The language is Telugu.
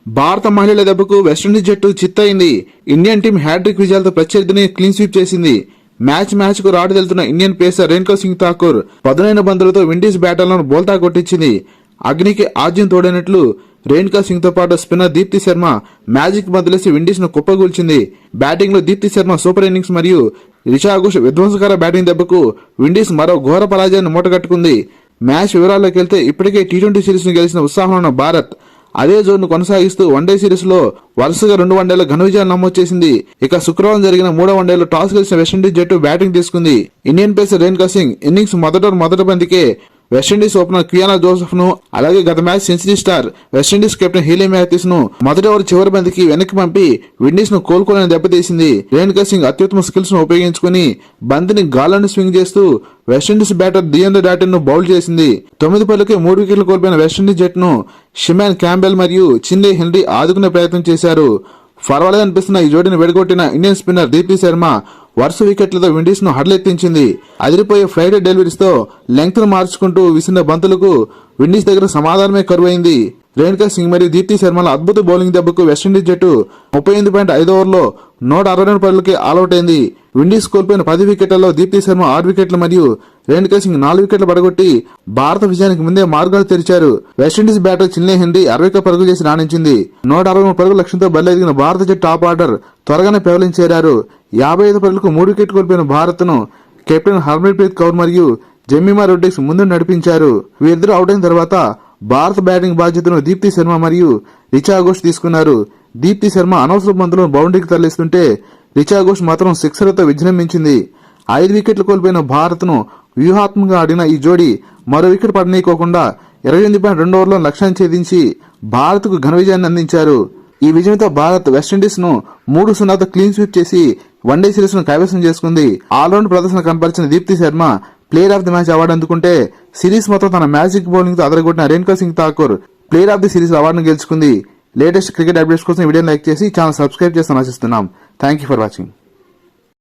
భారత మహిళల దెబ్బకు వెస్టిండీస్ జట్టు చిత్తయింది. ఇండియన్ టీం హ్యాట్రిక్ విజయాలతో ప్రత్యర్థిని క్లీన్ స్వీప్ చేసింది. మ్యాచ్ కు రాటుదేలుతున్న ఇండియన్ పేసర్ రేణుకా సింగ్ ఠాకూర్ పదునైన బంతులతో విండీస్ బ్యాటర్లను బోల్తా కొట్టించింది. అగ్నికి ఆజ్యం తోడైనట్లు రేణుకా సింగ్ తో పాటు స్పిన్నర్ దీప్తి శర్మ మ్యాజిక్ బదులేసి విండీస్ ను కుప్పగూల్చింది. బ్యాటింగ్ లో దీప్తి శర్మ సూపర్ ఇన్నింగ్స్ మరియు రిషా ఘోష్ విధ్వంసకర బ్యాటింగ్ దెబ్బకు విండీస్ మరో ఘోర పరాజయాన్ని మూటగట్టుకుంది. మ్యాచ్ వివరాల్లోకి వెళ్తే ఇప్పటికే టీ20 సిరీస్ ను గెలిచిన ఉత్సాహంలో ఉన్న భారత్ అదే జోరును కొనసాగిస్తూ వన్డే సిరీస్ లో వరుసగా 2 వన్డేల ఘన విజయాలు నమోదు చేసింది. ఇక శుక్రవారం జరిగిన 3వ వన్డేలో టాస్ గెలిచిన వెస్టిండీస్ జట్టు బ్యాటింగ్ తీసుకుంది. Indian pacer Renuka Singh innings మొదటి బంతికే వెస్టిండీస్ ఓపెనర్ క్వియానా జోసెఫ్ ను, అలాగే గత match century star West Indies captain Hayley Matthews ను మొదటి ఓవర్ చివరి బంతికి వెనక్కి పంపి విండీస్ ను కోలుకోలేని దెబ్బతీసింది. రేణుకా సింగ్ అత్యుత్తమ స్కిల్స్ ను ఉపయోగించుకుని బంతిని గాల్లోని స్వింగ్ చేస్తూ వెస్టిండీస్ బ్యాటర్ డియాండ్రే డాల్టన్ ను బౌల్ చేసింది. 9 పరుగులకే 3 వికెట్లు కోల్పోయిన వెస్టిండీస్ జట్టును షిమాన్ క్యాంబెల్ మరియు చిన్నే హెన్రీ ఆదుకునే ప్రయత్నం చేశారు. పర్వాలేదనిపిస్తున్న ఈ జోడీని వెడగొట్టిన ఇండియన్ స్పిన్నర్ దీప్తి శర్మ వరుస వికెట్లతో విండీస్ ను హడలెత్తించింది. అదిరిపోయే ఫ్లైట్ డెలివరీస్ తో లెంగ్త్ ను మార్చుకుంటూ విసిరిన బంతులకు విండీస్ దగ్గర సమాధానమే కరువైంది. రేణుకా సింగ్ మరియు దీప్తి శర్మల అద్భుత బౌలింగ్ దెబ్బకు వెస్టిండీస్ జట్టు 38.5 ఓవర్లో 162 పరుగులకి ఆల్అౌట్ అయింది. విండీస్ కోల్పోయిన 10 వికెట్లలో దీప్తి శర్మ 6 వికెట్లు మరియు రేణుకా సింగ్ 4 వికెట్లు పడగొట్టి భారత విజయానికి ముందే మార్గాలు తెరిచారు. వెస్టిండీస్ బ్యాటర్ చిన్నే హెన్రీ 60 పరుగులు చేసి రాణించింది. 163 పరుగుల లక్ష్యంతో బరిలెదిగిన భారత జట్టు టాప్ ఆర్డర్ త్వరగానే పెవలించేరారు. 55 పరుగులకు 3 వికెట్లు కోల్పోయిన భారత్ ను కెప్టెన్ హర్మన్ప్రీత్ కౌర్ మరియు జెమిమా రొడ్రిగ్స్ ముందు నడిపించారు. వీరిద్దరూ అవుట్ అయిన తర్వాత భారత బ్యాటింగ్ బాధ్యతను దీప్తి శర్మ మరియు రిషా ఘోష్ తీసుకున్నారు. దీప్తి శర్మ అనవసర బంతులను బౌండరీకి తరలిస్తుంటే రిషా ఘోష్ మాత్రం సిక్సర్లతో విజృంభించింది. 5 వికెట్లు కోల్పోయిన భారత్ ను వ్యూహాత్మకంగా ఆడిన ఈ జోడీ మరో వికెట్ పడనీయకోకుండా 28.2 ఓవర్లో లక్ష్యాన్ని ఛేదించి భారత్ కు ఘన విజయాన్ని అందించారు. ఈ విజయంతో భారత్ వెస్టిండీస్ ను 3-0తో క్లీన్ స్వీప్ చేసి వన్డే సిరీస్ ను కైవసం చేసుకుంది. ఆల్రౌండ్ ప్రదర్శన కనపరిచిన Deepti Sharma player of the match award అందుకుంటే సిరీస్ మొత్తం తన మ్యాజిక్ బౌలింగ్ తో అదరగొట్టిన Renuka Singh Thakur player of the series అవార్డును గెలుచుకుంది. లేటెస్ట్ క్రికెట్ అప్డేట్స్ కోసం వీడియోని లైక్ చేసి ఛానల్ సబ్స్క్రైబ్ చేస్తాను ఆశిస్తున్నాం. Thank you for watching.